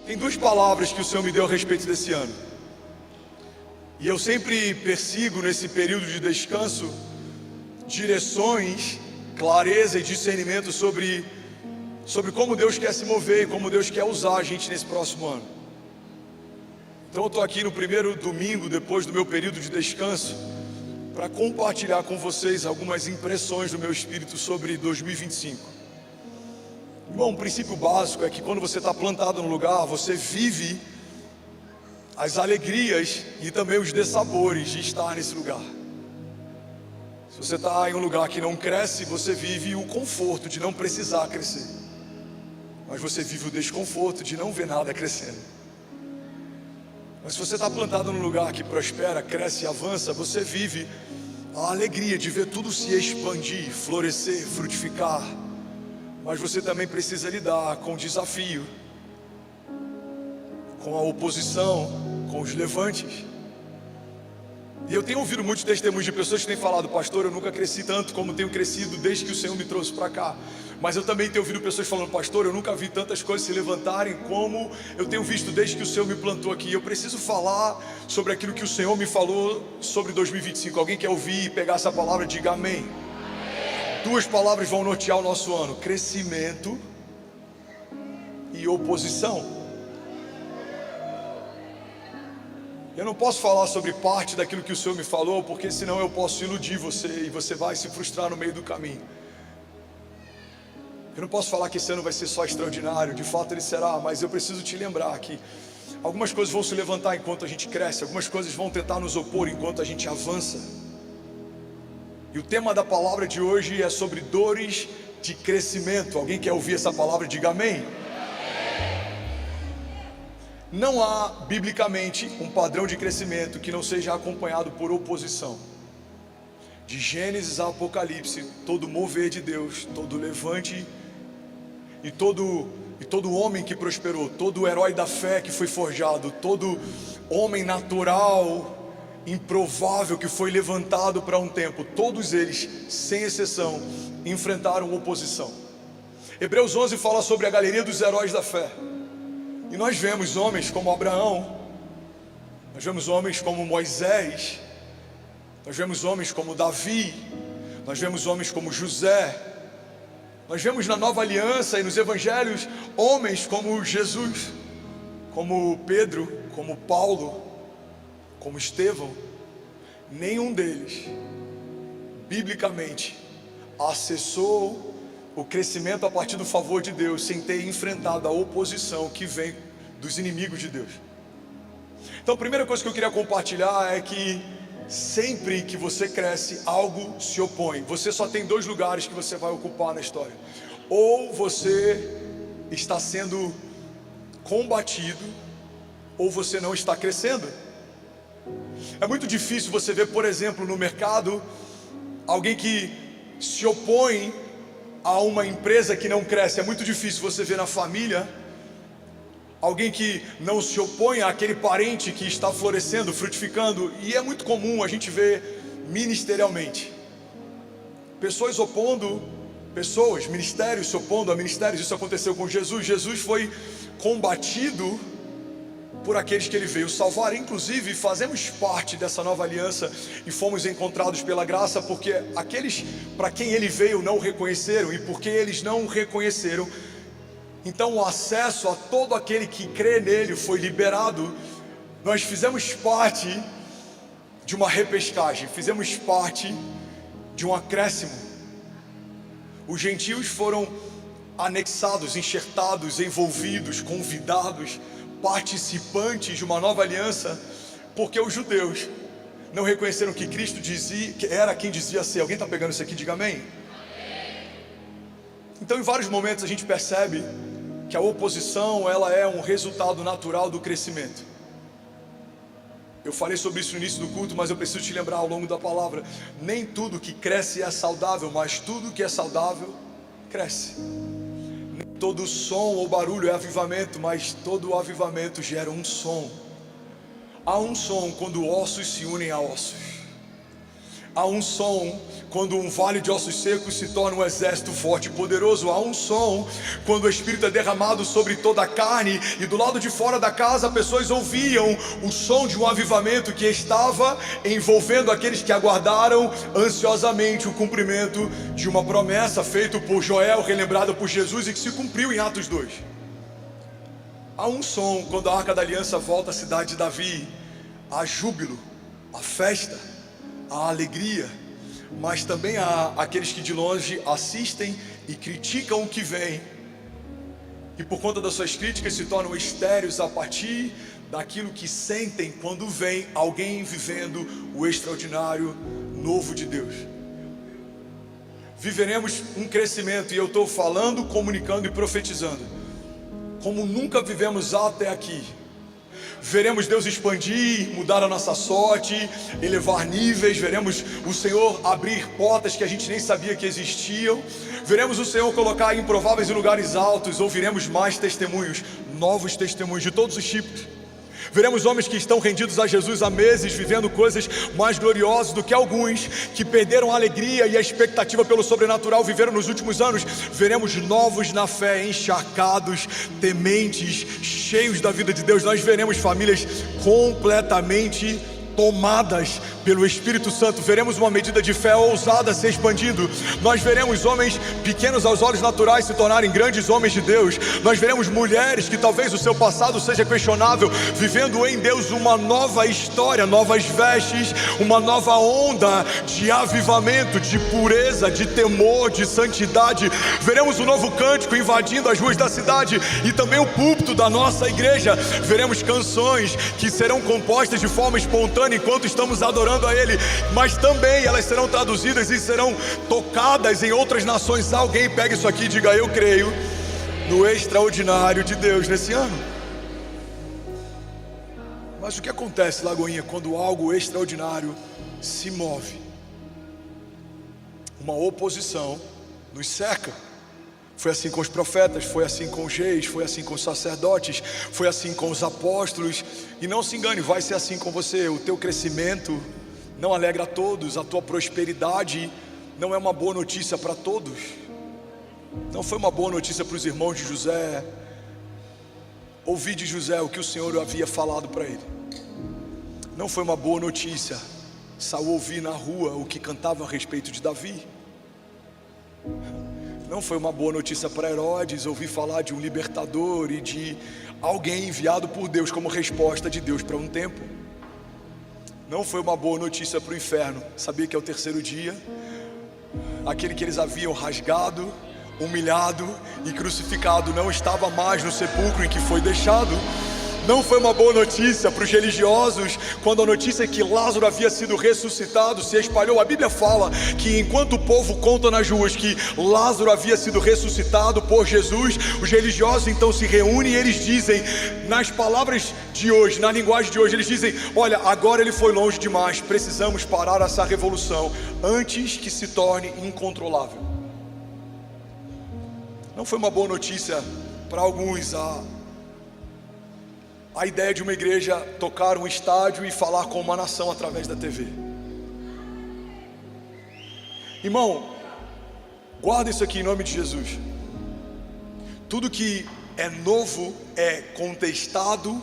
Tem duas palavras que o Senhor me deu a respeito desse ano. E eu sempre persigo nesse período de descanso direções, clareza e discernimento sobre como Deus quer se mover e como Deus quer usar a gente nesse próximo ano. Então eu estou aqui no primeiro domingo depois do meu período de descanso para compartilhar com vocês algumas impressões do meu espírito sobre 2025. Bom, o princípio básico é que quando você está plantado no lugar, você vive as alegrias e também os dessabores de estar nesse lugar. Se você está em um lugar que não cresce, você vive o conforto de não precisar crescer, mas você vive o desconforto de não ver nada crescendo. Mas se você está plantado num lugar que prospera, cresce e avança, você vive a alegria de ver tudo se expandir, florescer, frutificar. Mas você também precisa lidar com o desafio, com a oposição, com os levantes. E eu tenho ouvido muitos testemunhos de pessoas que têm falado: pastor, eu nunca cresci tanto como tenho crescido desde que o Senhor me trouxe para cá. Mas eu também tenho ouvido pessoas falando: pastor, eu nunca vi tantas coisas se levantarem como eu tenho visto desde que o Senhor me plantou aqui. Eu preciso falar sobre aquilo que o Senhor me falou sobre 2025. Alguém quer ouvir e pegar essa palavra? Diga amém. Duas palavras vão nortear o nosso ano: crescimento e oposição. Eu não posso falar sobre parte daquilo que o Senhor me falou, porque senão eu posso iludir você e você vai se frustrar no meio do caminho. Eu não posso falar que esse ano vai ser só extraordinário, de fato ele será, mas eu preciso te lembrar que algumas coisas vão se levantar enquanto a gente cresce, algumas coisas vão tentar nos opor enquanto a gente avança. E o tema da palavra de hoje é sobre dores de crescimento. Alguém quer ouvir essa palavra? Diga amém. Não há, biblicamente, um padrão de crescimento que não seja acompanhado por oposição. De Gênesis a Apocalipse, todo mover de Deus, todo levante e todo homem que prosperou, todo herói da fé que foi forjado, todo homem natural, improvável que foi levantado para um tempo, todos eles, sem exceção, enfrentaram oposição. Hebreus 11 fala sobre a galeria dos heróis da fé. E nós vemos homens como Abraão, nós vemos homens como Moisés, nós vemos homens como Davi, nós vemos homens como José, nós vemos na Nova Aliança e nos Evangelhos homens como Jesus, como Pedro, como Paulo, como Estevão. Nenhum deles, biblicamente, acessou o crescimento a partir do favor de Deus sem ter enfrentado a oposição que vem dos inimigos de Deus. Então a primeira coisa que eu queria compartilhar é que sempre que você cresce, algo se opõe. Você só tem dois lugares que você vai ocupar na história: ou você está sendo combatido, ou você não está crescendo. É muito difícil você ver, por exemplo, no mercado, alguém que se opõe a uma empresa que não cresce. É muito difícil você ver na família alguém que não se opõe àquele parente que está florescendo, frutificando. E é muito comum a gente ver ministerialmente pessoas opondo pessoas, ministérios se opondo a ministérios. Isso aconteceu com Jesus. Jesus foi combatido por aqueles que ele veio salvar. Inclusive fazemos parte dessa nova aliança e fomos encontrados pela graça, porque aqueles para quem ele veio não o reconheceram, e porque eles não o reconheceram, então o acesso a todo aquele que crê nele foi liberado. Nós fizemos parte de uma repescagem, fizemos parte de um acréscimo. Os gentios foram anexados, enxertados, envolvidos, convidados, participantes de uma nova aliança, porque os judeus não reconheceram que Cristo dizia, que era quem dizia ser. Alguém está pegando isso aqui? Diga amém. Então em vários momentos a gente percebe que a oposição, ela é um resultado natural do crescimento. Eu falei sobre isso no início do culto, mas eu preciso te lembrar ao longo da palavra: nem tudo que cresce é saudável, mas tudo que é saudável cresce. Todo som ou barulho é avivamento, mas todo avivamento gera um som. Há um som quando ossos se unem a ossos. há um som quando um vale de ossos secos se torna um exército forte e poderoso. Há um som quando o Espírito é derramado sobre toda a carne, e do lado de fora da casa pessoas ouviam o som de um avivamento que estava envolvendo aqueles que aguardaram ansiosamente o cumprimento de uma promessa feita por Joel, relembrada por Jesus e que se cumpriu em Atos 2. Há um som quando a Arca da Aliança volta à cidade de Davi. Há júbilo, há festa, há alegria, mas também há aqueles que de longe assistem e criticam o que vem, e por conta das suas críticas se tornam estéreis a partir daquilo que sentem quando vem alguém vivendo o extraordinário novo de Deus. Viveremos um crescimento, e eu estou falando, comunicando e profetizando, como nunca vivemos até aqui. Veremos Deus expandir, mudar a nossa sorte, elevar níveis. Veremos o Senhor abrir portas que a gente nem sabia que existiam. Veremos o Senhor colocar improváveis em lugares altos. Ouviremos mais testemunhos, novos testemunhos de todos os tipos. Veremos homens que estão rendidos a Jesus há meses, vivendo coisas mais gloriosas do que alguns que perderam a alegria e a expectativa pelo sobrenatural viveram nos últimos anos. Veremos novos na fé, encharcados, tementes, cheios da vida de Deus. Nós veremos famílias completamente tomadas pelo Espírito Santo. Veremos uma medida de fé ousada se expandindo. Nós veremos homens pequenos aos olhos naturais se tornarem grandes homens de Deus. Nós veremos mulheres que talvez o seu passado seja questionável, vivendo em Deus uma nova história, novas vestes, uma nova onda de avivamento, de pureza, de temor, de santidade. Veremos um novo cântico invadindo as ruas da cidade e também o púlpito da nossa igreja. Veremos canções que serão compostas de forma espontânea enquanto estamos adorando a Ele, mas também elas serão traduzidas e serão tocadas em outras nações. Alguém pega isso aqui e diga: eu creio no extraordinário de Deus nesse ano. Mas o que acontece, Lagoinha, quando algo extraordinário se move? Uma oposição nos cerca. Foi assim com os profetas, foi assim com os reis, foi assim com os sacerdotes, foi assim com os apóstolos. E não se engane, vai ser assim com você. O teu crescimento não alegra a todos, a tua prosperidade não é uma boa notícia para todos. Não foi uma boa notícia para os irmãos de José ouvir de José o que o Senhor havia falado para ele. Não foi uma boa notícia Saul ouvir na rua o que cantavam a respeito de Davi. Não foi uma boa notícia para Herodes ouvir falar de um libertador e de alguém enviado por Deus como resposta de Deus para um tempo. Não foi uma boa notícia para o inferno saber que ao terceiro dia, aquele que eles haviam rasgado, humilhado e crucificado não estava mais no sepulcro em que foi deixado. Não foi uma boa notícia para os religiosos quando a notícia que Lázaro havia sido ressuscitado se espalhou. A Bíblia fala que enquanto o povo conta nas ruas que Lázaro havia sido ressuscitado por Jesus, os religiosos então se reúnem e eles dizem, nas palavras de hoje, na linguagem de hoje, eles dizem: olha, agora ele foi longe demais, precisamos parar essa revolução antes que se torne incontrolável. Não foi uma boa notícia para alguns a ideia de uma igreja tocar um estádio e falar com uma nação através da TV. Irmão, guarda isso aqui em nome de Jesus. Tudo que é novo é contestado,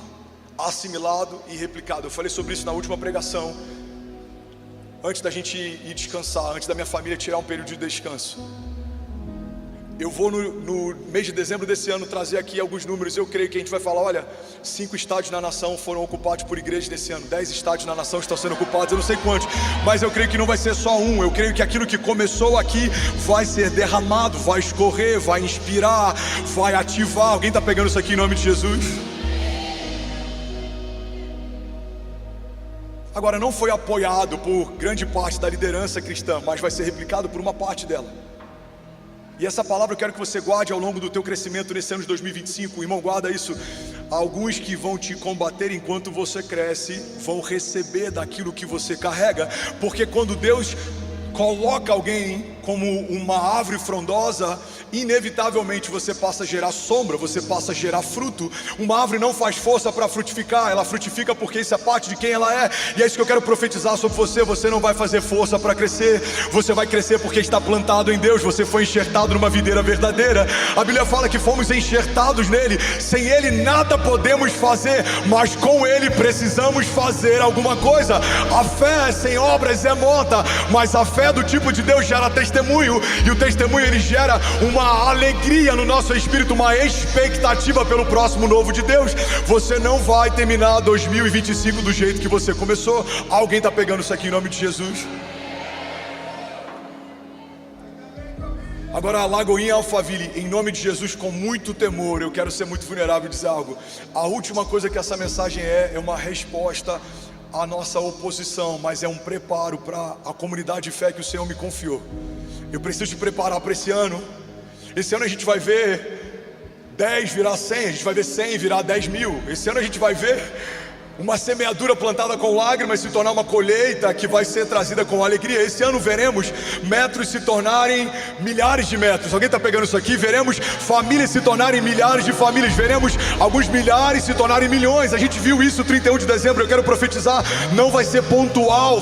assimilado e replicado. Eu falei sobre isso na última pregação, antes da gente ir descansar, antes da minha família tirar um período de descanso. Eu vou no mês de dezembro desse ano trazer aqui alguns números. Eu creio que a gente vai falar: olha, 5 estádios na nação foram ocupados por igrejas desse ano, 10 estádios na nação estão sendo ocupados, eu não sei quantos, mas eu creio que não vai ser só um. Eu creio que aquilo que começou aqui vai ser derramado, vai escorrer, vai inspirar, vai ativar. Alguém está pegando isso aqui em nome de Jesus? Agora, não foi apoiado por grande parte da liderança cristã, mas vai ser replicado por uma parte dela. E essa palavra eu quero que você guarde ao longo do teu crescimento nesse ano de 2025. Irmão, guarda isso. Alguns que vão te combater enquanto você cresce vão receber daquilo que você carrega, porque quando Deus coloca alguém como uma árvore frondosa, inevitavelmente você passa a gerar sombra, você passa a gerar fruto. Uma árvore não faz força para frutificar, ela frutifica porque isso é parte de quem ela é. E é isso que eu quero profetizar sobre você. Você não vai fazer força para crescer, você vai crescer porque está plantado em Deus. Você foi enxertado numa videira verdadeira. A Bíblia fala que fomos enxertados nele. Sem ele nada podemos fazer, mas com ele precisamos fazer alguma coisa. A fé sem obras é morta, mas a fé do tipo de Deus gera testemunho, e o testemunho ele gera uma alegria no nosso espírito, uma expectativa pelo próximo novo de Deus. Você não vai terminar 2025 do jeito que você começou. Alguém está pegando isso aqui em nome de Jesus? Agora, Lagoinha Alphaville, em nome de Jesus, com muito temor, eu quero ser muito vulnerável e dizer algo. A última coisa que essa mensagem é uma resposta à nossa oposição, mas é um preparo para a comunidade de fé que o Senhor me confiou. Eu preciso te preparar para esse ano. Esse ano a gente vai ver 10 virar 100, a gente vai ver 100 virar 10 mil. Esse ano a gente vai ver uma semeadura plantada com lágrimas se tornar uma colheita que vai ser trazida com alegria. Esse ano veremos metros se tornarem milhares de metros. Alguém está pegando isso aqui? Veremos famílias se tornarem milhares de famílias. Veremos alguns milhares se tornarem milhões. A gente viu isso 31 de dezembro. Eu quero profetizar. Não vai ser pontual,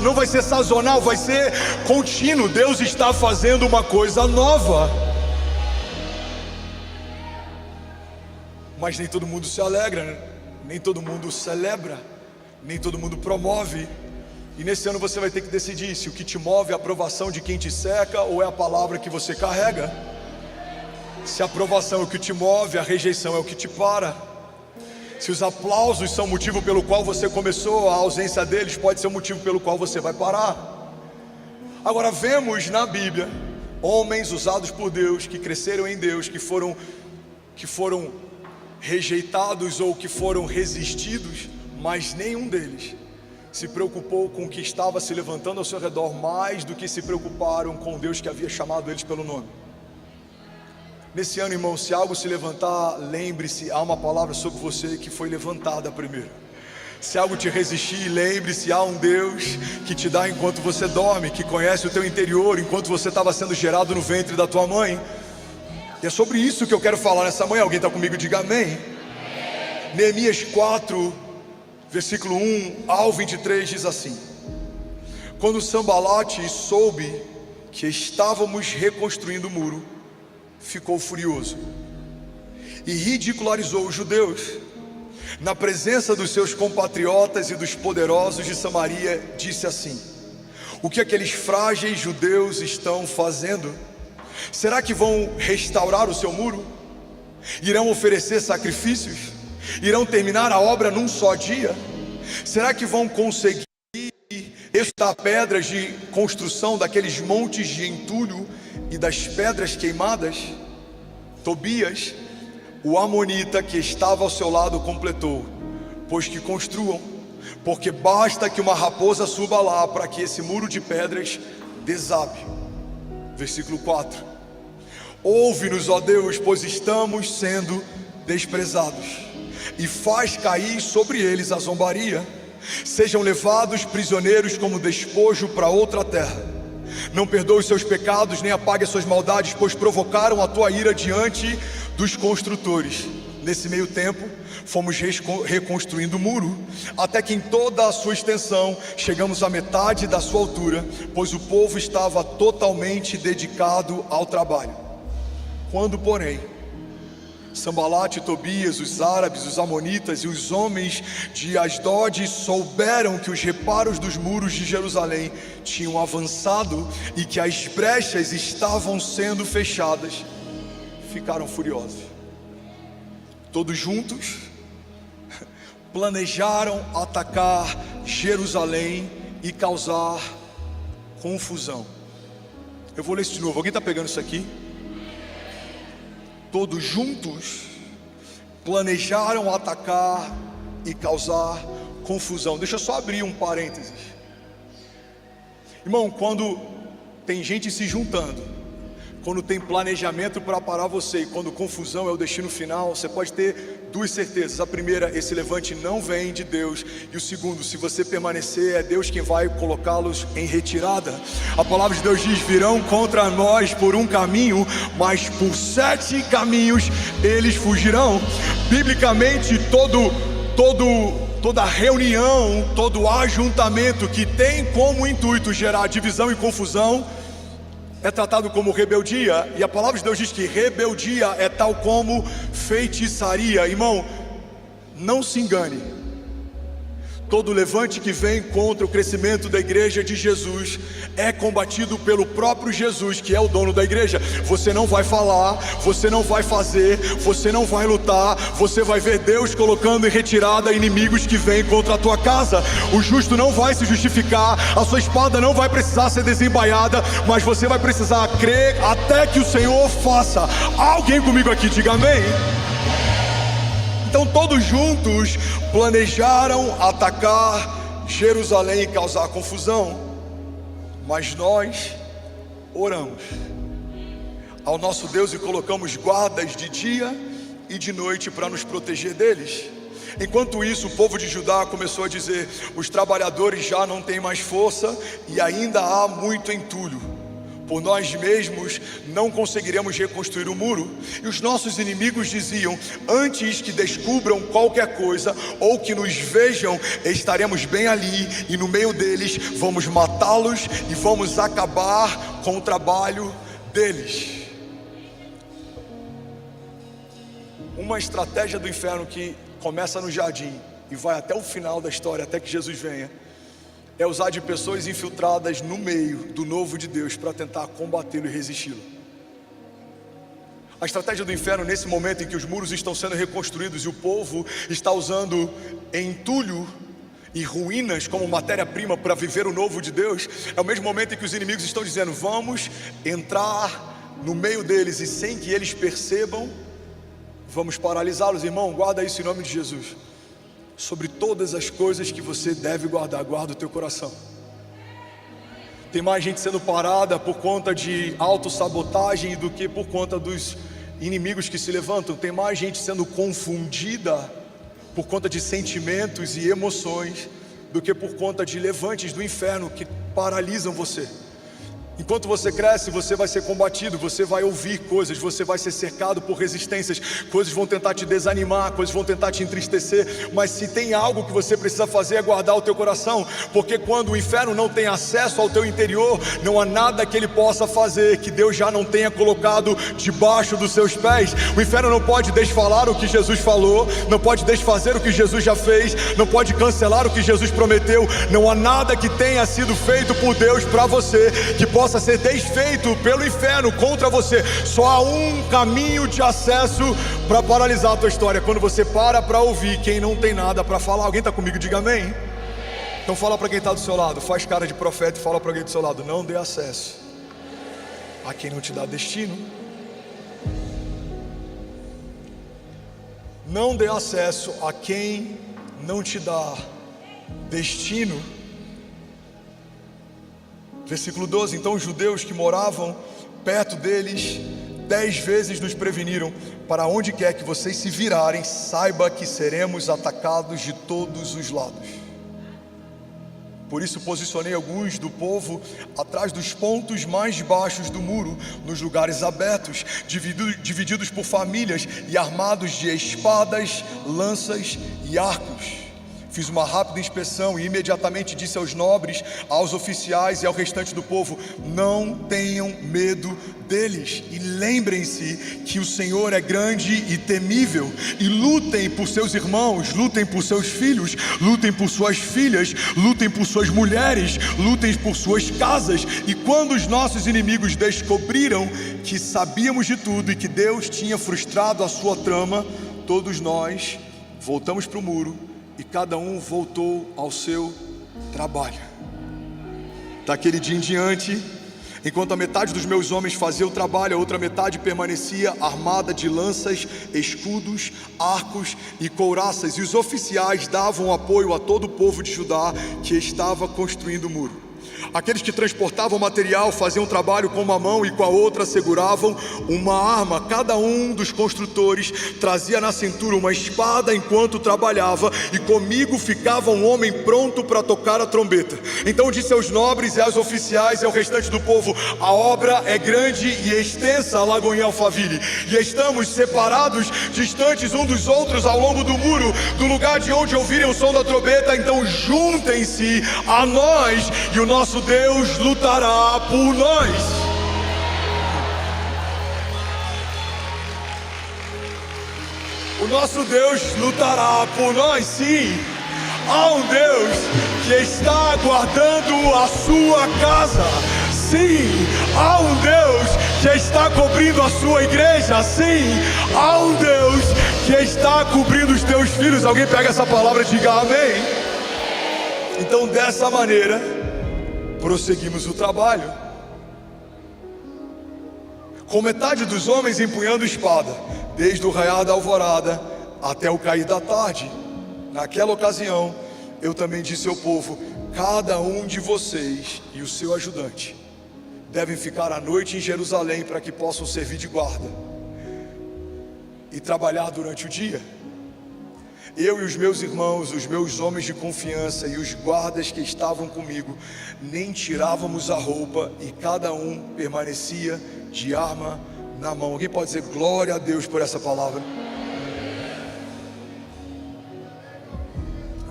não vai ser sazonal, vai ser contínuo. Deus está fazendo uma coisa nova. Mas nem todo mundo se alegra, né? Nem todo mundo celebra, nem todo mundo promove. E nesse ano você vai ter que decidir se o que te move é a aprovação de quem te cerca ou é a palavra que você carrega. Se a aprovação é o que te move, a rejeição é o que te para. Se os aplausos são o motivo pelo qual você começou, a ausência deles pode ser o motivo pelo qual você vai parar. Agora vemos na Bíblia homens usados por Deus, que cresceram em Deus, que foram rejeitados ou que foram resistidos, mas nenhum deles se preocupou com o que estava se levantando ao seu redor mais do que se preocuparam com Deus que havia chamado eles pelo nome. Nesse ano, irmão, se algo se levantar, lembre-se, há uma palavra sobre você que foi levantada primeiro. Se algo te resistir, lembre-se, há um Deus que te dá enquanto você dorme, que conhece o teu interior enquanto você estava sendo gerado no ventre da tua mãe. E é sobre isso que eu quero falar nessa manhã. Alguém está comigo? Diga amém. Neemias 4, versículo 1 ao 23 diz assim: quando Sambalate soube que estávamos reconstruindo o muro, ficou furioso e ridicularizou os judeus na presença dos seus compatriotas e dos poderosos de Samaria. Disse assim: o que aqueles frágeis judeus estão fazendo? Será que vão restaurar o seu muro? Irão oferecer sacrifícios? Irão terminar a obra num só dia? Será que vão conseguir extrair pedras de construção daqueles montes de entulho e das pedras queimadas? Tobias, o amonita que estava ao seu lado, completou: pois que construam, porque basta que uma raposa suba lá para que esse muro de pedras desabe. Versículo 4: ouve-nos, ó Deus, pois estamos sendo desprezados, e faz cair sobre eles a zombaria. Sejam levados prisioneiros como despojo para outra terra. Não perdoe os seus pecados, nem apague as suas maldades, pois provocaram a tua ira diante dos construtores. Nesse meio tempo, fomos reconstruindo o muro, até que em toda a sua extensão chegamos à metade da sua altura, pois o povo estava totalmente dedicado ao trabalho. Quando, porém, Sambalate e Tobias, os árabes, os amonitas e os homens de Asdod souberam que os reparos dos muros de Jerusalém tinham avançado e que as brechas estavam sendo fechadas, ficaram furiosos. Todos juntos planejaram atacar Jerusalém e causar confusão. Eu vou ler isso de novo. Alguém está pegando isso aqui? Todos juntos planejaram atacar e causar confusão. Deixa eu só abrir um parênteses. Irmão, quando tem gente se juntando, quando tem planejamento para parar você e quando confusão é o destino final, você pode ter duas certezas. A primeira, esse levante não vem de Deus. E o segundo, se você permanecer, é Deus quem vai colocá-los em retirada. A palavra de Deus diz: virão contra nós por um caminho, mas por 7 caminhos eles fugirão. Biblicamente, toda reunião, todo ajuntamento que tem como intuito gerar divisão e confusão é tratado como rebeldia. E a palavra de Deus diz que rebeldia é tal como feitiçaria. Irmão, não se engane. Todo levante que vem contra o crescimento da igreja de Jesus é combatido pelo próprio Jesus, que é o dono da igreja. Você não vai falar, você não vai fazer, você não vai lutar, você vai ver Deus colocando em retirada inimigos que vêm contra a tua casa. O justo não vai se justificar, a sua espada não vai precisar ser desembaiada, mas você vai precisar crer até que o Senhor faça. Alguém comigo aqui, diga amém. Então todos juntos planejaram atacar Jerusalém e causar confusão, mas nós oramos ao nosso Deus e colocamos guardas de dia e de noite para nos proteger deles. Enquanto isso, o povo de Judá começou a dizer: os trabalhadores já não têm mais força e ainda há muito entulho. Por nós mesmos não conseguiremos reconstruir o muro. E os nossos inimigos diziam: antes que descubram qualquer coisa ou que nos vejam, estaremos bem ali e no meio deles vamos matá-los e vamos acabar com o trabalho deles. Uma estratégia do inferno que começa no jardim e vai até o final da história, até que Jesus venha, é usar de pessoas infiltradas no meio do novo de Deus para tentar combatê-lo e resisti-lo. A estratégia do inferno nesse momento em que os muros estão sendo reconstruídos e o povo está usando entulho e ruínas como matéria-prima para viver o novo de Deus, é o mesmo momento em que os inimigos estão dizendo: vamos entrar no meio deles e sem que eles percebam, vamos paralisá-los. Irmão, guarda isso em nome de Jesus. Sobre todas as coisas que você deve guardar, guarda o teu coração. Tem mais gente sendo parada por conta de autossabotagem do que por conta dos inimigos que se levantam. Tem mais gente sendo confundida por conta de sentimentos e emoções do que por conta de levantes do inferno que paralisam você. Enquanto você cresce, você vai ser combatido, você vai ouvir coisas, você vai ser cercado por resistências, coisas vão tentar te desanimar, coisas vão tentar te entristecer, mas se tem algo que você precisa fazer é guardar o teu coração, porque quando o inferno não tem acesso ao teu interior, não há nada que ele possa fazer que Deus já não tenha colocado debaixo dos seus pés. O inferno não pode desfalar o que Jesus falou, não pode desfazer o que Jesus já fez, não pode cancelar o que Jesus prometeu. Não há nada que tenha sido feito por Deus para você que possa ser desfeito pelo inferno contra você. Só há um caminho de acesso para paralisar a tua história: quando você para ouvir quem não tem nada para falar. Alguém está comigo? Diga amém. Então fala para quem está do seu lado, faz cara de profeta e fala para alguém do seu lado: não dê acesso a quem não te dá destino. Não dê acesso a quem não te dá destino. Versículo 12: então os judeus que moravam perto deles 10 vezes nos preveniram: para onde quer que vocês se virarem, saiba que seremos atacados de todos os lados. Por isso posicionei alguns do povo atrás dos pontos mais baixos do muro, nos lugares abertos, divididos por famílias e armados de espadas, lanças e arcos. Fiz uma rápida inspeção e imediatamente disse aos nobres, aos oficiais e ao restante do povo: não tenham medo deles e lembrem-se que o Senhor é grande e temível, e lutem por seus irmãos, lutem por seus filhos, lutem por suas filhas, lutem por suas mulheres, lutem por suas casas. E quando os nossos inimigos descobriram que sabíamos de tudo e que Deus tinha frustrado a sua trama, todos nós voltamos para o muro e cada um voltou ao seu trabalho. Daquele dia em diante, enquanto a metade dos meus homens fazia o trabalho, a outra metade permanecia armada de lanças, escudos, arcos e couraças, e os oficiais davam apoio a todo o povo de Judá que estava construindo o muro. Aqueles que transportavam material faziam trabalho com uma mão e com a outra seguravam uma arma. Cada um dos construtores trazia na cintura uma espada enquanto trabalhava, e comigo ficava um homem pronto para tocar a trombeta. Então disse aos nobres e aos oficiais e ao restante do povo: a obra é grande e extensa, Lagoinha Alphaville, e estamos separados, distantes um dos outros ao longo do muro, do lugar de onde ouvirem o som da trombeta. Então juntem-se a nós, e o nosso Deus lutará por nós. O nosso Deus lutará por nós, sim. Há um Deus que está guardando a sua casa. Sim, há um Deus que está cobrindo a sua igreja. Sim, há um Deus que está cobrindo os teus filhos. Alguém pega essa palavra e diga amém. Então, dessa maneira, prosseguimos o trabalho, com metade dos homens empunhando espada, desde o raiar da alvorada até o cair da tarde. Naquela ocasião, eu também disse ao povo: cada um de vocês e o seu ajudante devem ficar à noite em Jerusalém, para que possam servir de guarda e trabalhar durante o dia. Eu e os meus irmãos, os meus homens de confiança e os guardas que estavam comigo, nem tirávamos a roupa, e cada um permanecia de arma na mão. Alguém pode dizer glória a Deus por essa palavra?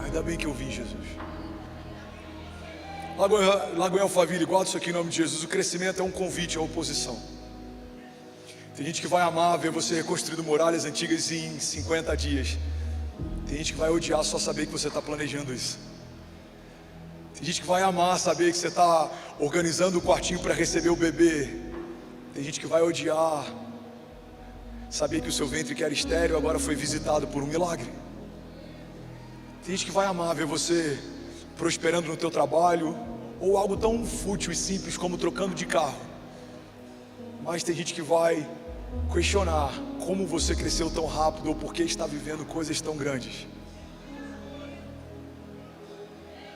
Ainda bem que eu vim, Jesus. Lagoinha Alphaville, guarda isso aqui em nome de Jesus. O crescimento é um convite à oposição. Tem gente que vai amar ver você reconstruindo muralhas antigas em 50 dias. Tem gente que vai odiar só saber que você está planejando isso. Tem gente que vai amar saber que você está organizando o quartinho para receber o bebê. Tem gente que vai odiar saber que o seu ventre, que era estéril, agora foi visitado por um milagre. Tem gente que vai amar ver você prosperando no teu trabalho, ou algo tão fútil e simples como trocando de carro. Mas tem gente que vai questionar como você cresceu tão rápido, ou por que está vivendo coisas tão grandes.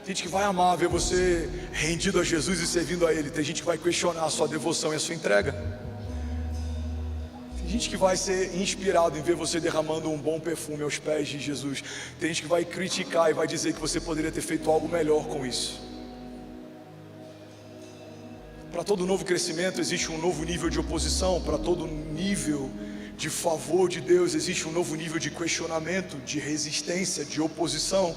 Tem gente que vai amar ver você rendido a Jesus e servindo a Ele. Tem gente que vai questionar a sua devoção e a sua entrega. Tem gente que vai ser inspirado em ver você derramando um bom perfume aos pés de Jesus. Tem gente que vai criticar e vai dizer que você poderia ter feito algo melhor com isso. Para todo novo crescimento existe um novo nível de oposição. Para todo nível de favor de Deus existe um novo nível de questionamento, de resistência, de oposição.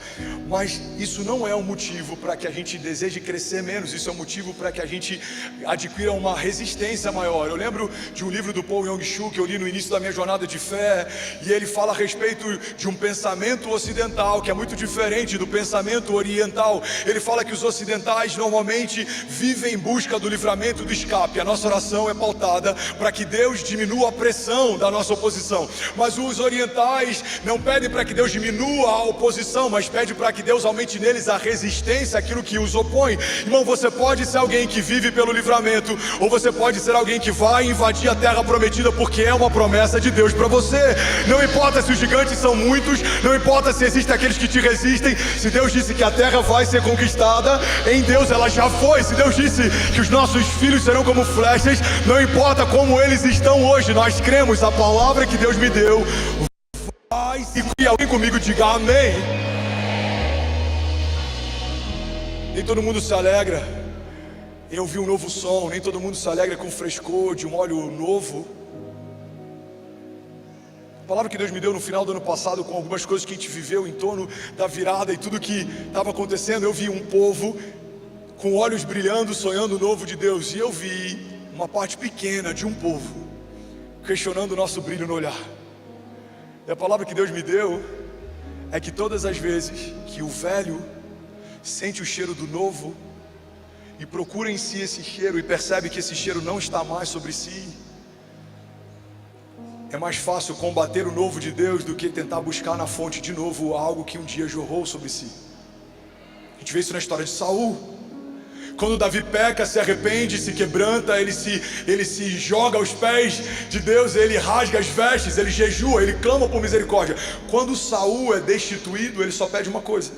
Mas isso não é um motivo para que a gente deseje crescer menos. Isso é um motivo para que a gente adquira uma resistência maior. Eu lembro de um livro do Paul Yong-Soo que eu li no início da minha jornada de fé, e ele fala a respeito de um pensamento ocidental que é muito diferente do pensamento oriental. Ele fala que os ocidentais normalmente vivem em busca do livramento, do escape. A nossa oração é pautada para que Deus diminua a pressão da nossa oposição. Mas os orientais não pedem para que Deus diminua a oposição, mas pedem para que Deus aumente neles a resistência àquilo que os opõe. Irmão, você pode ser alguém que vive pelo livramento, ou você pode ser alguém que vai invadir a terra prometida, porque é uma promessa de Deus para você. Não importa se os gigantes são muitos, não importa se existem aqueles que te resistem. Se Deus disse que a terra vai ser conquistada, em Deus ela já foi. Se Deus disse que os nossos filhos serão como flechas, não importa como eles estão hoje, nós cremos. A palavra que Deus me deu vai se cumprir. Alguém comigo diga amém. Nem todo mundo se alegra em ouvir um novo som, nem todo mundo se alegra com o frescor de um óleo novo. A palavra que Deus me deu no final do ano passado, com algumas coisas que a gente viveu em torno da virada e tudo que estava acontecendo, eu vi um povo com olhos brilhando, sonhando o novo de Deus. E eu vi uma parte pequena de um povo questionando o nosso brilho no olhar. E a palavra que Deus me deu é que todas as vezes que o velho sente o cheiro do novo e procura em si esse cheiro e percebe que esse cheiro não está mais sobre si, é mais fácil combater o novo de Deus do que tentar buscar na fonte de novo algo que um dia jorrou sobre si. A gente vê isso na história de Saul. Quando Davi peca, se arrepende, se quebranta, ele se joga aos pés de Deus, ele rasga as vestes, ele jejua, ele clama por misericórdia. Quando Saul é destituído, ele só pede uma coisa.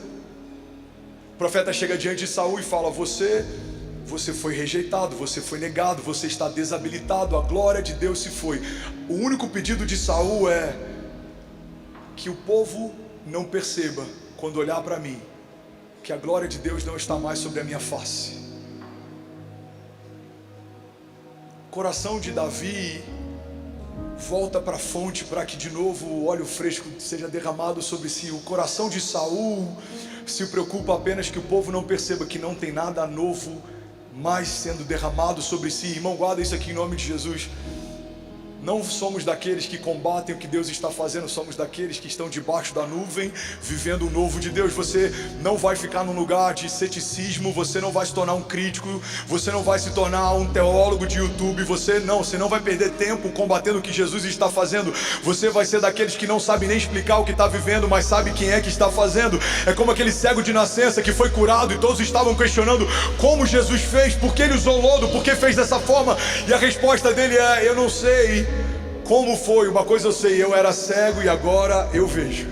O profeta chega diante de Saul e fala: você você foi rejeitado, você foi negado, você está desabilitado, a glória de Deus se foi. O único pedido de Saul é que o povo não perceba, quando olhar para mim, que a glória de Deus não está mais sobre a minha face. O coração de Davi volta para a fonte para que de novo o óleo fresco seja derramado sobre si. O coração de Saul se preocupa apenas que o povo não perceba que não tem nada novo mais sendo derramado sobre si. Irmão, guarda isso aqui em nome de Jesus. Não somos daqueles que combatem o que Deus está fazendo, somos daqueles que estão debaixo da nuvem, vivendo o novo de Deus. Você não vai ficar num lugar de ceticismo, você não vai se tornar um crítico, você não vai se tornar um teólogo de YouTube, você não vai perder tempo combatendo o que Jesus está fazendo. Você vai ser daqueles que não sabe nem explicar o que está vivendo, mas sabe quem é que está fazendo. É como aquele cego de nascença que foi curado e todos estavam questionando como Jesus fez, por que ele usou lodo, por que fez dessa forma, e a resposta dele é: eu não sei como foi, uma coisa eu sei, eu era cego e agora eu vejo.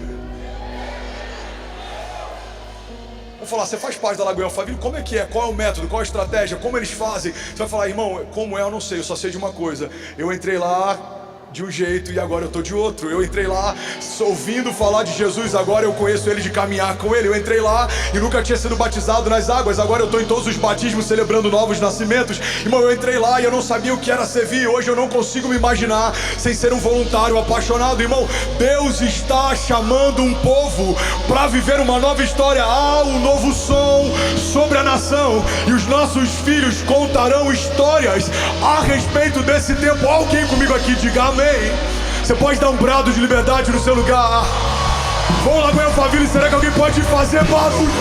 Vamos falar, você faz parte da Lagoinha Alphaville, como é que é? Qual é o método? Qual é a estratégia? Como eles fazem? Você vai falar: irmão, como é? Eu não sei, eu só sei de uma coisa. Eu entrei lá de um jeito e agora eu estou de outro. Eu entrei lá ouvindo falar de Jesus, agora eu conheço ele de caminhar com ele. Eu entrei lá e nunca tinha sido batizado nas águas, agora eu estou em todos os batismos celebrando novos nascimentos. Irmão, eu entrei lá e eu não sabia o que era servir. Hoje eu não consigo me imaginar sem ser um voluntário apaixonado. Irmão, Deus está chamando um povo para viver uma nova história. Há um novo som sobre a nação e os nossos filhos contarão histórias a respeito desse tempo. Alguém comigo aqui diga amém. Você pode dar um brado de liberdade no seu lugar. Vamos lá, Lagoinha Alphaville, será que alguém pode fazer barulho?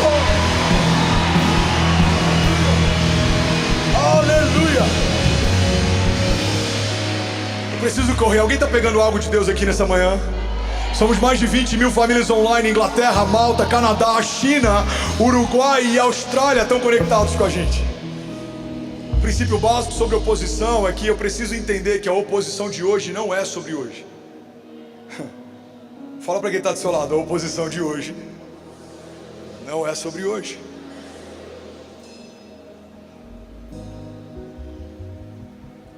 Aleluia. Eu preciso correr. Alguém está pegando algo de Deus aqui nessa manhã? Somos mais de 20 mil famílias online. Inglaterra, Malta, Canadá, China, Uruguai e Austrália estão conectados com a gente. O princípio básico sobre oposição é que eu preciso entender que a oposição de hoje não é sobre hoje. Fala para quem está do seu lado: a oposição de hoje não é sobre hoje.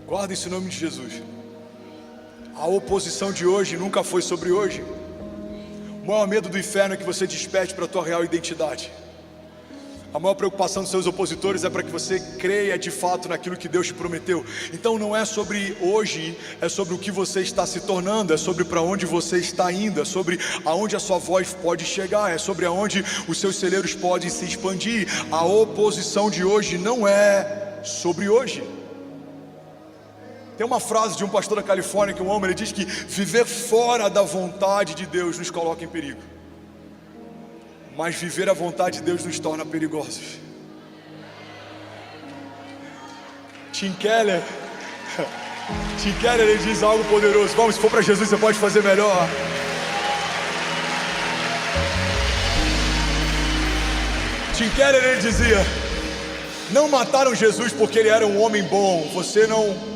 Guarda isso em nome de Jesus. A oposição de hoje nunca foi sobre hoje. O maior medo do inferno é que você desperte para a tua real identidade. A maior preocupação dos seus opositores é para que você creia de fato naquilo que Deus te prometeu. Então não é sobre hoje, é sobre o que você está se tornando, é sobre para onde você está indo, é sobre aonde a sua voz pode chegar, é sobre aonde os seus celeiros podem se expandir. A oposição de hoje não é sobre hoje. Tem uma frase de um pastor da Califórnia, que é um homem, ele diz que viver fora da vontade de Deus nos coloca em perigo, mas viver a vontade de Deus nos torna perigosos. Tim Keller, ele diz algo poderoso. Vamos, se for para Jesus, você pode fazer melhor. Tim Keller, ele dizia: não mataram Jesus porque ele era um homem bom. Você não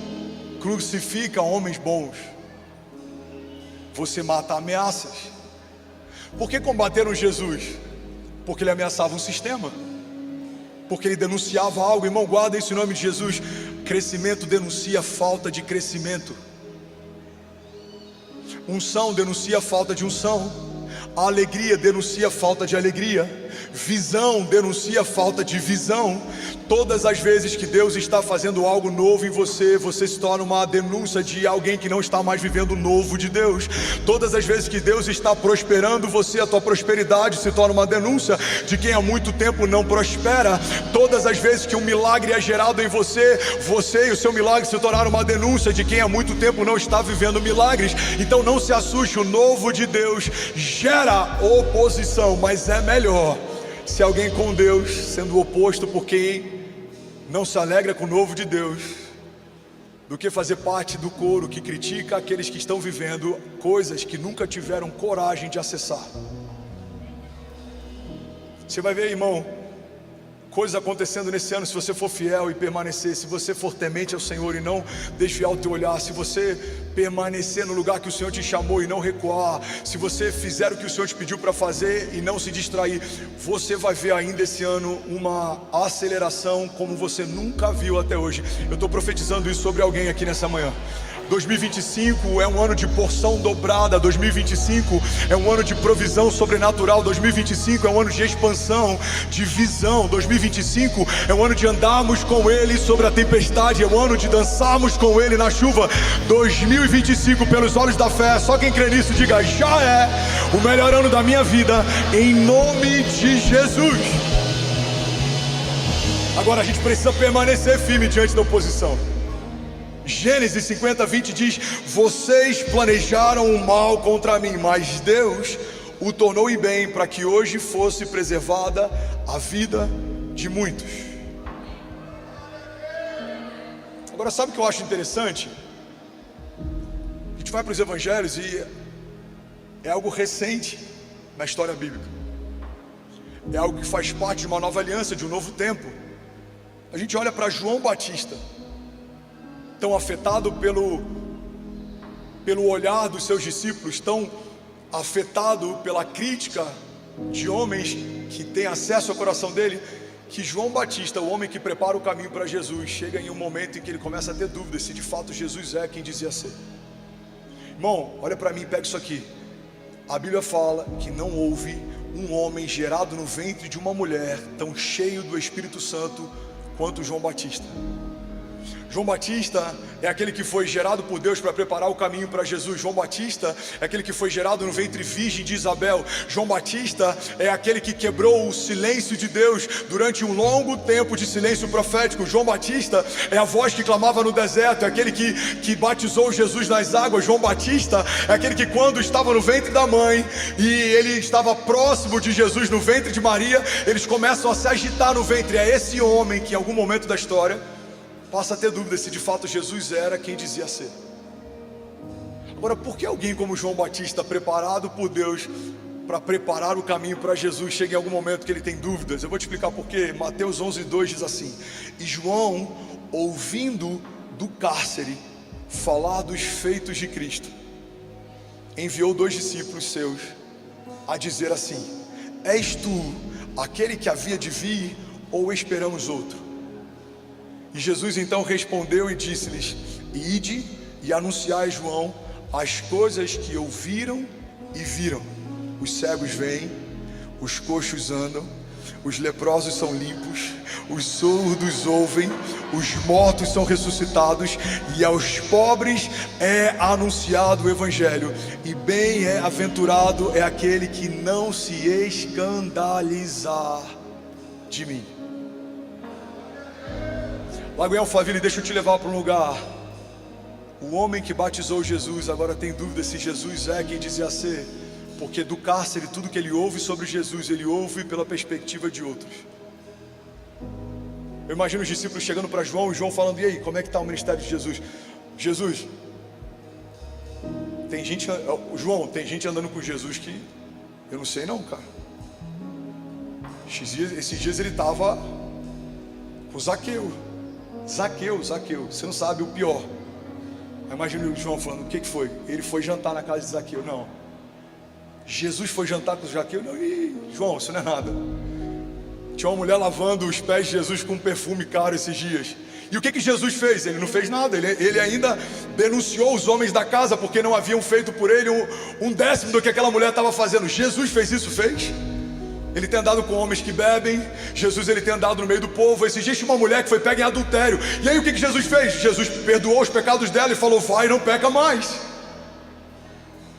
crucifica homens bons, você mata ameaças. Por que combateram Jesus? Porque ele ameaçava um sistema, porque ele denunciava algo. Irmão, guarda isso em nome de Jesus. Crescimento denuncia falta de crescimento. Unção denuncia falta de unção. A alegria denuncia falta de alegria. Visão denuncia falta de visão. Todas as vezes que Deus está fazendo algo novo em você, você se torna uma denúncia de alguém que não está mais vivendo o novo de Deus. Todas as vezes que Deus está prosperando você, a tua prosperidade se torna uma denúncia de quem há muito tempo não prospera. Todas as vezes que um milagre é gerado em você, você e o seu milagre se tornaram uma denúncia de quem há muito tempo não está vivendo milagres. Então não se assuste, o novo de Deus gera oposição, mas é melhor se alguém com Deus sendo oposto por quem não se alegra com o novo de Deus, do que fazer parte do coro que critica aqueles que estão vivendo coisas que nunca tiveram coragem de acessar. Você vai ver, irmão, coisas acontecendo nesse ano, se você for fiel e permanecer, se você for temente ao Senhor e não desviar o teu olhar, se você permanecer no lugar que o Senhor te chamou e não recuar, se você fizer o que o Senhor te pediu para fazer e não se distrair, você vai ver ainda esse ano uma aceleração como você nunca viu até hoje. Eu estou profetizando isso sobre alguém aqui nessa manhã. 2025 é um ano de porção dobrada, 2025 é um ano de provisão sobrenatural, 2025 é um ano de expansão, de visão, 2025 é um ano de andarmos com Ele sobre a tempestade, é um ano de dançarmos com Ele na chuva. 2025 pelos olhos da fé, só quem crê nisso diga: já é o melhor ano da minha vida, em nome de Jesus. Agora a gente precisa permanecer firme diante da oposição. Gênesis 50:20 diz: vocês planejaram o mal contra mim, mas Deus o tornou em bem, para que hoje fosse preservada a vida de muitos. Agora, sabe o que eu acho interessante? A gente vai para os evangelhos e é algo recente na história bíblica, é algo que faz parte de uma nova aliança, de um novo tempo. A gente olha para João Batista, tão afetado pelo olhar dos seus discípulos, tão afetado pela crítica de homens que têm acesso ao coração dele, que João Batista, o homem que prepara o caminho para Jesus, chega em um momento em que ele começa a ter dúvidas se de fato Jesus é quem dizia ser. Irmão, olha para mim e pega isso aqui. A Bíblia fala que não houve um homem gerado no ventre de uma mulher tão cheio do Espírito Santo quanto João Batista. João Batista é aquele que foi gerado por Deus para preparar o caminho para Jesus. João Batista é aquele que foi gerado no ventre virgem de Isabel. João Batista é aquele que quebrou o silêncio de Deus durante um longo tempo de silêncio profético. João Batista é a voz que clamava no deserto, é aquele que batizou Jesus nas águas. João Batista é aquele que, quando estava no ventre da mãe e ele estava próximo de Jesus no ventre de Maria, eles começam a se agitar no ventre. É esse homem que em algum momento da história passa a ter dúvida se de fato Jesus era quem dizia ser. Agora, por que alguém como João Batista, preparado por Deus para preparar o caminho para Jesus, chega em algum momento que ele tem dúvidas? Eu vou te explicar por quê. Mateus 11:2 diz assim: e João, ouvindo do cárcere falar dos feitos de Cristo, enviou 2 discípulos seus a dizer assim: és tu aquele que havia de vir, ou esperamos outro? E Jesus então respondeu e disse-lhes: ide e anunciai a João as coisas que ouviram e viram. Os cegos veem, os coxos andam, os leprosos são limpos, os surdos ouvem, os mortos são ressuscitados, e aos pobres é anunciado o Evangelho. E bem-aventurado é aquele que não se escandalizar de mim. Lagoinha Alphaville, deixa eu te levar para um lugar. O homem que batizou Jesus agora tem dúvida se Jesus é quem dizia ser, porque do cárcere tudo que ele ouve sobre Jesus, ele ouve pela perspectiva de outros. Eu imagino os discípulos chegando para João, e João falando: e aí, como é que está o ministério de Jesus? Jesus, tem gente, João, tem gente andando com Jesus que eu não sei não, cara. Esses dias ele estava com Zaqueu, você não sabe o pior. Imagina o João falando: o que foi? Ele foi jantar na casa de Zaqueu. Não, Jesus foi jantar com Zaqueu. Não, João, isso não é nada. Tinha uma mulher lavando os pés de Jesus com um perfume caro esses dias. E o que Jesus fez? Ele não fez nada. Ele ainda denunciou os homens da casa porque não haviam feito por ele um décimo do que aquela mulher estava fazendo. Jesus fez isso? Fez. Ele tem andado com homens que bebem. Jesus, ele tem andado no meio do povo. Esse dia tinha uma mulher que foi pega em adultério. E aí o que Jesus fez? Jesus perdoou os pecados dela e falou: vai, não peca mais.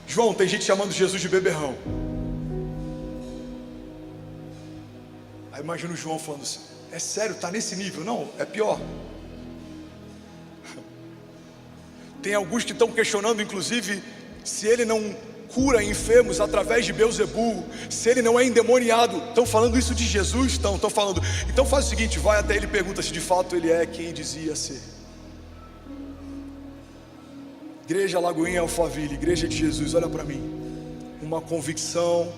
João, tem gente chamando Jesus de beberrão. Aí imagina o João falando assim: é sério, está nesse nível? Não, é pior. Tem alguns que estão questionando inclusive se ele não cura enfermos através de Beelzebul, se ele não é endemoniado. Estão falando isso de Jesus? Estão falando. Então faz o seguinte, vai até ele e pergunta se de fato ele é quem dizia ser. Igreja Lagoinha Alphaville, Igreja de Jesus, olha para mim. Uma convicção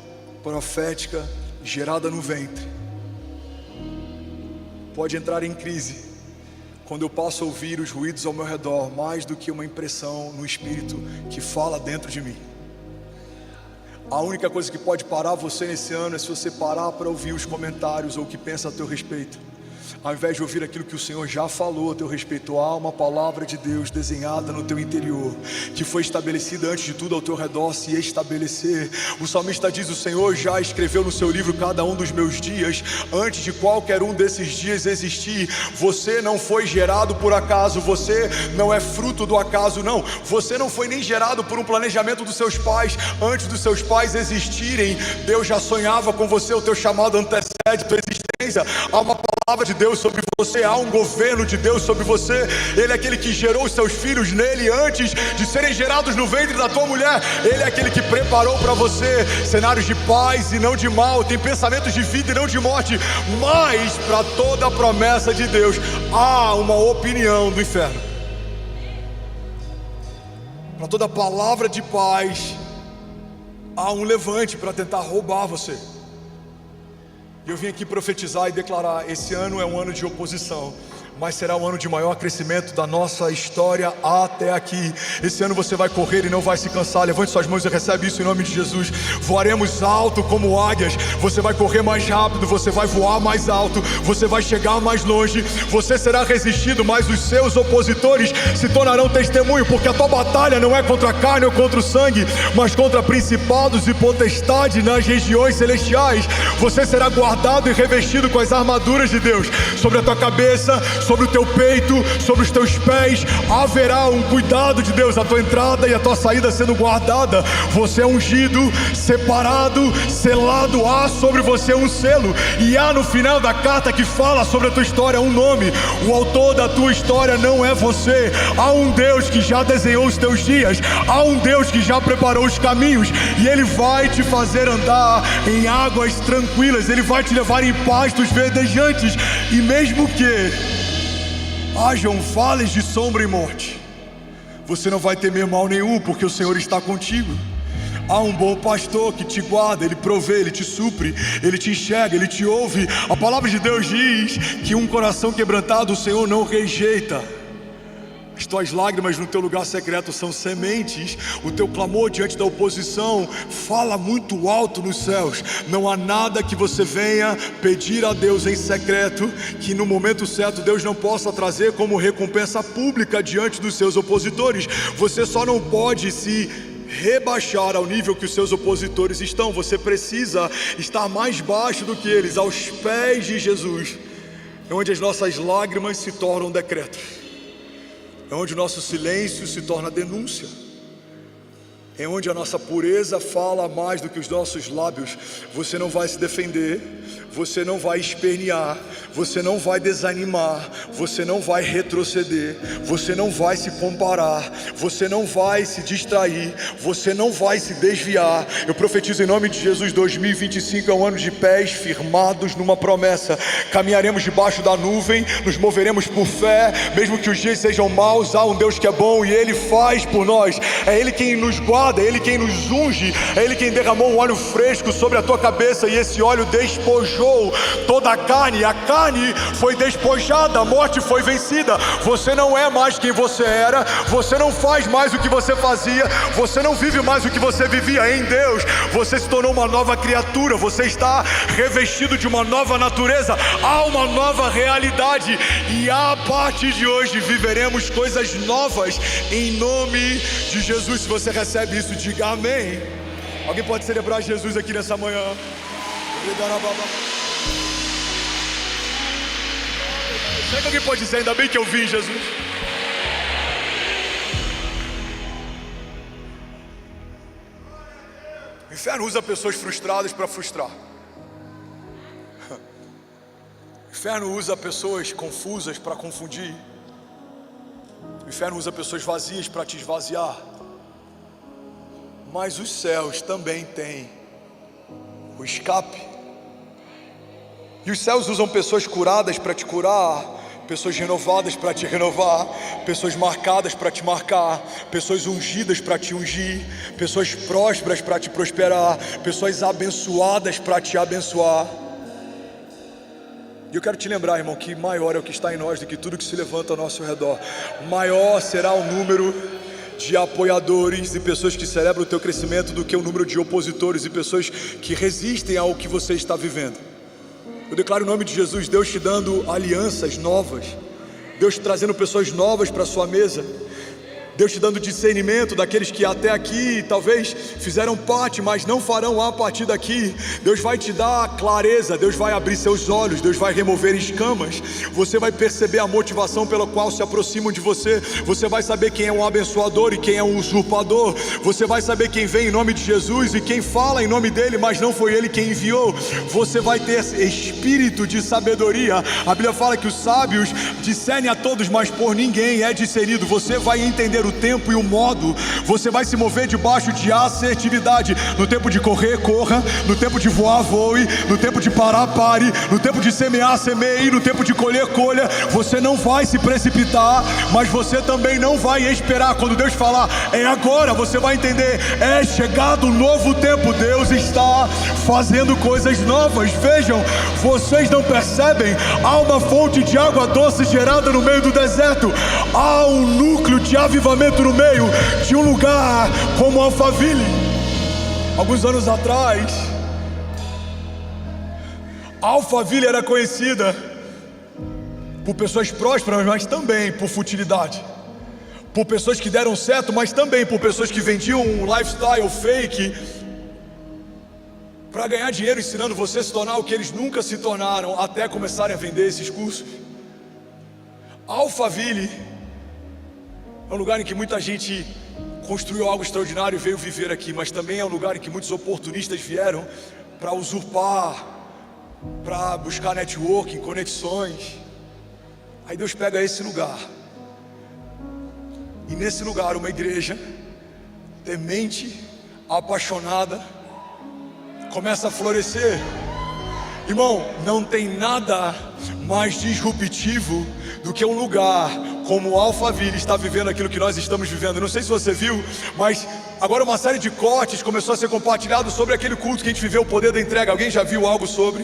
profética gerada no ventre. pode entrar em crise quando eu passo a ouvir os ruídos ao meu redor mais do que uma impressão no espírito que fala dentro de mim. A única coisa que pode parar você nesse ano é se você parar para ouvir os comentários ou o que pensa a teu respeito. Ao invés de ouvir aquilo que o Senhor já falou a teu respeito, há uma palavra de Deus desenhada no teu interior, que foi estabelecida antes de tudo ao teu redor se estabelecer. O salmista diz: o Senhor já escreveu no seu livro cada um dos meus dias, antes de qualquer um desses dias existir. Você não foi gerado por acaso, você não é fruto do acaso, não. Você não foi nem gerado por um planejamento dos seus pais. Antes dos seus pais existirem, Deus já sonhava com você, o teu chamado antecede a tua existência. Há uma palavra de Deus sobre você, há um governo de Deus sobre você. Ele é aquele que gerou os seus filhos nele antes de serem gerados no ventre da tua mulher. Ele é aquele que preparou para você cenários de paz e não de mal, tem pensamentos de vida e não de morte. Mas para toda a promessa de Deus há uma opinião do inferno. Para toda palavra de paz há um levante para tentar roubar você. Eu vim aqui profetizar e declarar: esse ano é um ano de oposição, mas será um ano de maior crescimento da nossa história até aqui. Esse ano você vai correr e não vai se cansar. Levante suas mãos e recebe isso em nome de Jesus. Voaremos alto como águias. Você vai correr mais rápido, você vai voar mais alto, você vai chegar mais longe. Você será resistido, mas os seus opositores se tornarão testemunho, porque a tua batalha não é contra a carne ou contra o sangue, mas contra principados e potestades nas regiões celestiais. Você será guardado e revestido com as armaduras de Deus sobre a tua cabeça, sobre o teu peito, sobre os teus pés. Haverá um cuidado de Deus, a tua entrada e a tua saída sendo guardada. Você é ungido, separado, selado. Há sobre você um selo, e há no final da carta que fala sobre a tua história um nome. O autor da tua história não é você. Há um Deus que já desenhou os teus dias, há um Deus que já preparou os caminhos, e Ele vai te fazer andar em águas tranquilas. Ele vai te levar em pastos verdejantes. E mesmo que hajam vales de sombra e morte, você não vai temer mal nenhum, porque o Senhor está contigo. Há um bom pastor que te guarda, Ele provê, Ele te supre, Ele te enxerga, Ele te ouve. A palavra de Deus diz que um coração quebrantado o Senhor não rejeita. As tuas lágrimas no teu lugar secreto são sementes. O teu clamor diante da oposição fala muito alto nos céus. Não há nada que você venha pedir a Deus em secreto que no momento certo Deus não possa trazer como recompensa pública diante dos seus opositores. Você só não pode se rebaixar ao nível que os seus opositores estão. Você precisa estar mais baixo do que eles, aos pés de Jesus, onde as nossas lágrimas se tornam decretos, é onde o nosso silêncio se torna denúncia, é onde a nossa pureza fala mais do que os nossos lábios. Você não vai se defender, você não vai espernear, você não vai desanimar, você não vai retroceder, você não vai se comparar, você não vai se distrair, você não vai se desviar. Eu profetizo em nome de Jesus: 2025 é um ano de pés firmados numa promessa. Caminharemos debaixo da nuvem, nos moveremos por fé, mesmo que os dias sejam maus. Há um Deus que é bom e Ele faz por nós. É Ele quem nos guarda, é Ele quem nos unge, é Ele quem derramou um óleo fresco sobre a tua cabeça, e esse óleo despojou toda a carne. A carne foi despojada, a morte foi vencida. Você não é mais quem você era, você não faz mais o que você fazia, você não vive mais o que você vivia. Em Deus você se tornou uma nova criatura, você está revestido de uma nova natureza. Há uma nova realidade, e a partir de hoje viveremos coisas novas em nome de Jesus. Se você recebe isso, diga amém. Alguém pode celebrar Jesus aqui nessa manhã? Será que alguém pode dizer: ainda bem que eu vim, Jesus? O inferno usa pessoas frustradas para frustrar. O inferno usa pessoas confusas para confundir. O inferno usa pessoas vazias para te esvaziar. Mas os céus também têm o escape. E os céus usam pessoas curadas para te curar, pessoas renovadas para te renovar, pessoas marcadas para te marcar, pessoas ungidas para te ungir, pessoas prósperas para te prosperar, pessoas abençoadas para te abençoar. E eu quero te lembrar, irmão, que maior é o que está em nós do que tudo que se levanta ao nosso redor. Maior será o número de apoiadores e pessoas que celebram o teu crescimento do que o número de opositores e pessoas que resistem ao que você está vivendo. Eu declaro o nome de Jesus, Deus te dando alianças novas, Deus te trazendo pessoas novas para a sua mesa, Deus te dando discernimento daqueles que até aqui talvez fizeram parte, mas não farão a partir daqui. Deus vai te dar clareza, Deus vai abrir seus olhos, Deus vai remover escamas. Você vai perceber a motivação pela qual se aproximam de você. Você vai saber quem é um abençoador e quem é um usurpador. Você vai saber quem vem em nome de Jesus e quem fala em nome dele, mas não foi ele quem enviou. Você vai ter esse espírito de sabedoria. A Bíblia fala que os sábios discernem a todos, mas por ninguém é discernido. Você vai entender o tempo e o modo, você vai se mover debaixo de assertividade. No tempo de correr, corra. No tempo de voar, voe. No tempo de parar, pare. No tempo de semear, semeie. No tempo de colher, colha. Você não vai se precipitar, mas você também não vai esperar. Quando Deus falar, é agora, você vai entender, é chegado um novo tempo. Deus está fazendo coisas novas. Vejam, vocês não percebem? Há uma fonte de água doce gerada no meio do deserto. Há um núcleo de avivamento no meio de um lugar como Alphaville. Alguns anos atrás, Alphaville era conhecida por pessoas prósperas, mas também por futilidade, por pessoas que deram certo, mas também por pessoas que vendiam um lifestyle fake para ganhar dinheiro, ensinando você a se tornar o que eles nunca se tornaram, até começarem a vender esses cursos. Alphaville é um lugar em que muita gente construiu algo extraordinário e veio viver aqui, mas também é um lugar em que muitos oportunistas vieram para usurpar, para buscar networking, conexões. Aí Deus pega esse lugar, e nesse lugar uma igreja temente, apaixonada, começa a florescer. Irmão, não tem nada mais disruptivo do que um lugar como Alphaville está vivendo aquilo que nós estamos vivendo. Eu não sei se você viu, mas agora uma série de cortes começou a ser compartilhado sobre aquele culto que a gente viveu, o poder da entrega. Alguém já viu algo sobre?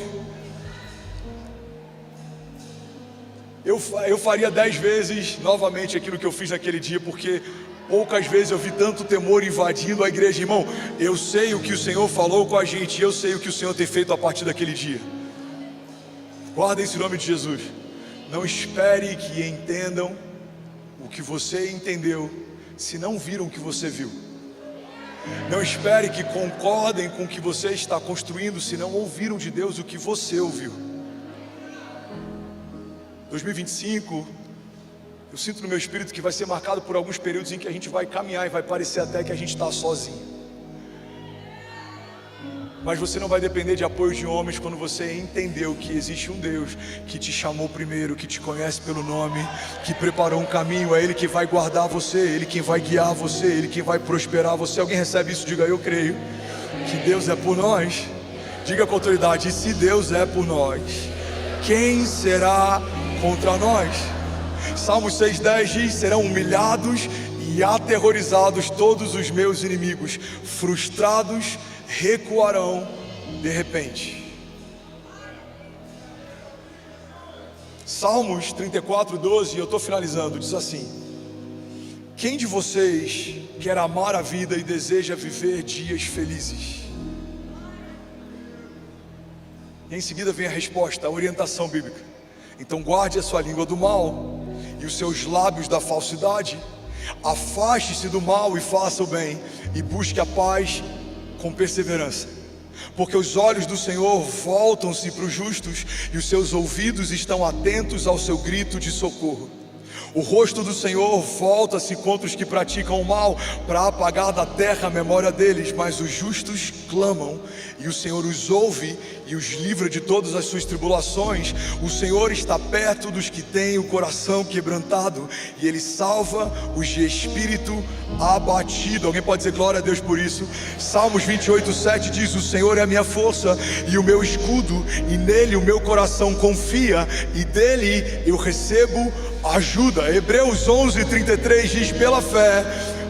Eu faria 10 vezes novamente aquilo que eu fiz naquele dia, porque poucas vezes eu vi tanto temor invadindo a igreja. Irmão, eu sei o que o Senhor falou com a gente, eu sei o que o Senhor tem feito a partir daquele dia. Guardem esse nome de Jesus. Não espere que entendam o que você entendeu, se não viram o que você viu. Não espere que concordem com o que você está construindo, se não ouviram de Deus o que você ouviu. 2025, eu sinto no meu espírito que vai ser marcado por alguns períodos em que a gente vai caminhar e vai parecer até que a gente está sozinho. Mas você não vai depender de apoio de homens quando você entendeu que existe um Deus que te chamou primeiro, que te conhece pelo nome, que preparou um caminho. É Ele que vai guardar você, Ele quem vai guiar você, Ele quem vai prosperar você. Alguém recebe isso? Diga: eu creio que Deus é por nós. Diga com autoridade: e se Deus é por nós, quem será contra nós? Salmos 6,10 diz: serão humilhados e aterrorizados todos os meus inimigos, frustrados recuarão de repente. Salmos 34:12, eu estou finalizando, diz assim: quem de vocês quer amar a vida e deseja viver dias felizes? E em seguida vem a resposta, a orientação bíblica. Então guarde a sua língua do mal e os seus lábios da falsidade. Afaste-se do mal e faça o bem, e busque a paz com perseverança, porque os olhos do Senhor voltam-se para os justos e os seus ouvidos estão atentos ao seu grito de socorro. O rosto do Senhor volta-se contra os que praticam o mal, para apagar da terra a memória deles, mas os justos clamam e o Senhor os ouve e os livra de todas as suas tribulações. O Senhor está perto dos que têm o coração quebrantado e Ele salva os de espírito abatido. Alguém pode dizer glória a Deus por isso? Salmos 28:7 diz: o Senhor é a minha força e o meu escudo, e nele o meu coração confia, e dele eu recebo ajuda. Hebreus 11:33 diz: pela fé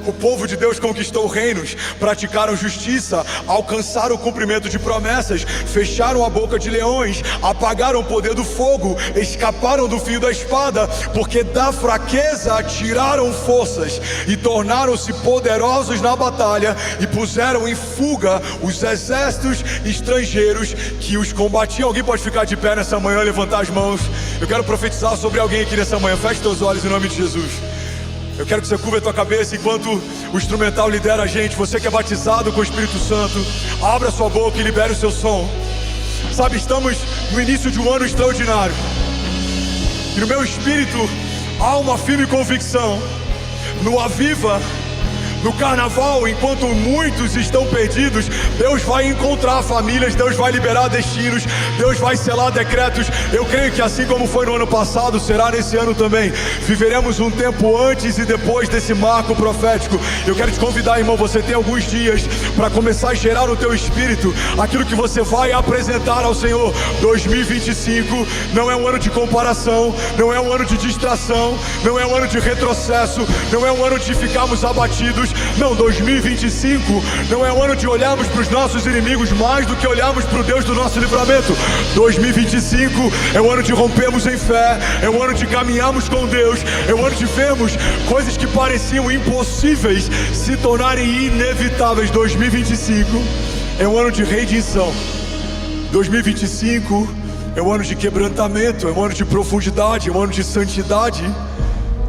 O povo de Deus conquistou reinos, praticaram justiça, alcançaram o cumprimento de promessas, fecharam a boca de leões, apagaram o poder do fogo, escaparam do fio da espada, porque da fraqueza tiraram forças e tornaram-se poderosos na batalha e puseram em fuga os exércitos estrangeiros que os combatiam. Alguém pode ficar de pé nessa manhã, levantar as mãos? Eu quero profetizar sobre alguém aqui nessa manhã. Feche teus olhos em nome de Jesus. Eu quero que você curva a tua cabeça enquanto o instrumental lidera a gente. Você que é batizado com o Espírito Santo, abra sua boca e libere o seu som. Sabe, estamos no início de um ano extraordinário. E no meu espírito há uma firme convicção. No Aviva, no carnaval, enquanto muitos estão perdidos, Deus vai encontrar famílias, Deus vai liberar destinos, Deus vai selar decretos. Eu creio que assim como foi no ano passado, será nesse ano também. Viveremos um tempo antes e depois desse marco profético. Eu quero te convidar, irmão, você tem alguns dias para começar a gerar no teu espírito aquilo que você vai apresentar ao Senhor. 2025 não é um ano de comparação, não é um ano de distração, não é um ano de retrocesso, não é um ano de ficarmos abatidos. Não, 2025 não é o ano de olharmos para os nossos inimigos mais do que olharmos para o Deus do nosso livramento. 2025 é o ano de rompermos em fé, é o ano de caminharmos com Deus, é o ano de vermos coisas que pareciam impossíveis se tornarem inevitáveis. 2025 é um ano de redenção. 2025 é um ano de quebrantamento, é um ano de profundidade, é um ano de santidade.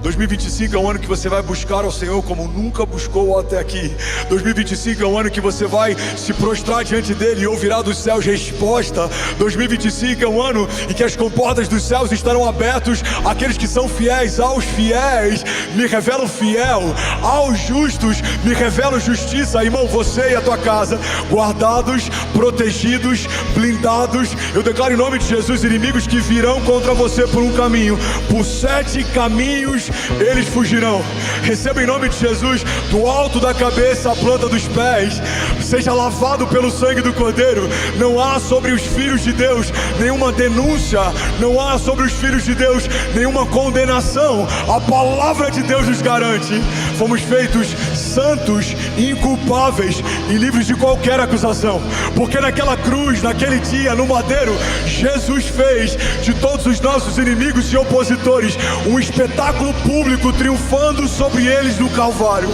2025 é um ano que você vai buscar ao Senhor como nunca buscou até aqui. 2025 é um ano que você vai se prostrar diante dele e ouvirá dos céus resposta. 2025 é um ano em que as comportas dos céus estarão abertos àqueles que são fiéis. Aos fiéis me revelo fiel, aos justos me revelo justiça. Irmão, você e a tua casa guardados, protegidos, blindados. Eu declaro em nome de Jesus, inimigos que virão contra você por um caminho, por 7 caminhos eles fugirão. Receba em nome de Jesus, do alto da cabeça à planta dos pés, seja lavado pelo sangue do Cordeiro. Não há sobre os filhos de Deus nenhuma denúncia, não há sobre os filhos de Deus nenhuma condenação. A palavra de Deus nos garante. Fomos feitos santos, inculpáveis e livres de qualquer acusação, porque naquela cruz, naquele dia, no madeiro, Jesus fez de todos os nossos inimigos e opositores um espetáculo público, triunfando sobre eles no Calvário.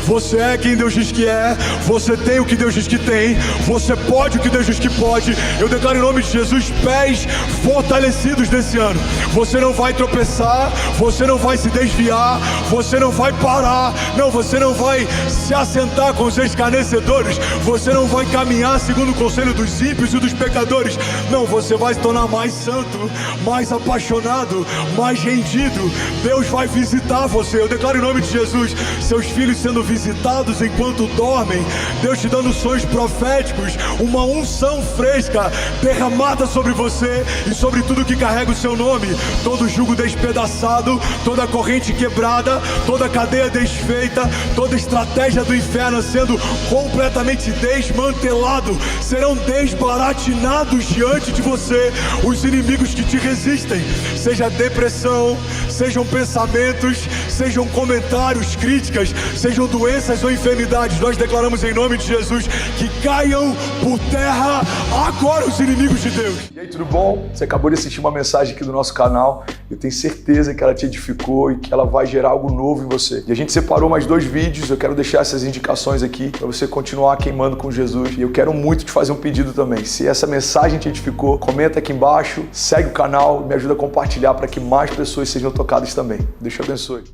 Você é quem Deus diz que é, você tem o que Deus diz que tem, você pode o que Deus diz que pode. Eu declaro em nome de Jesus, pés fortalecidos nesse ano. Você não vai tropeçar, você não vai se desviar, você não vai parar, não, você não vai se assentar com os escarnecedores, você não vai caminhar segundo o conselho dos ímpios e dos pecadores. Não, você vai se tornar mais santo, mais apaixonado, mais rendido. Deus vai visitar você. Eu declaro em nome de Jesus, seus filhos sendo visitados enquanto dormem, Deus te dando sonhos proféticos, uma unção fresca derramada sobre você e sobre tudo que carrega o seu nome. Todo jugo despedaçado, toda corrente quebrada, toda cadeia desfeita, toda estratégia do inferno sendo completamente desmantelado, serão desbaratinados diante de você os inimigos que te resistem, seja depressão, sejam pensamentos, sejam comentários, críticas, sejam doenças ou enfermidades. Nós declaramos em nome de Jesus que caiam por terra agora os inimigos de Deus. E aí, tudo bom? Você acabou de assistir uma mensagem aqui do nosso canal. Eu tenho certeza que ela te edificou e que ela vai gerar algo novo em você. E a gente separou mais 2 vídeos. Eu quero deixar essas indicações aqui para você continuar queimando com Jesus. E eu quero muito te fazer um pedido também. Se essa mensagem te edificou, comenta aqui embaixo, segue o canal, me ajuda a compartilhar para que mais pessoas sejam tocadas também. Deus te abençoe.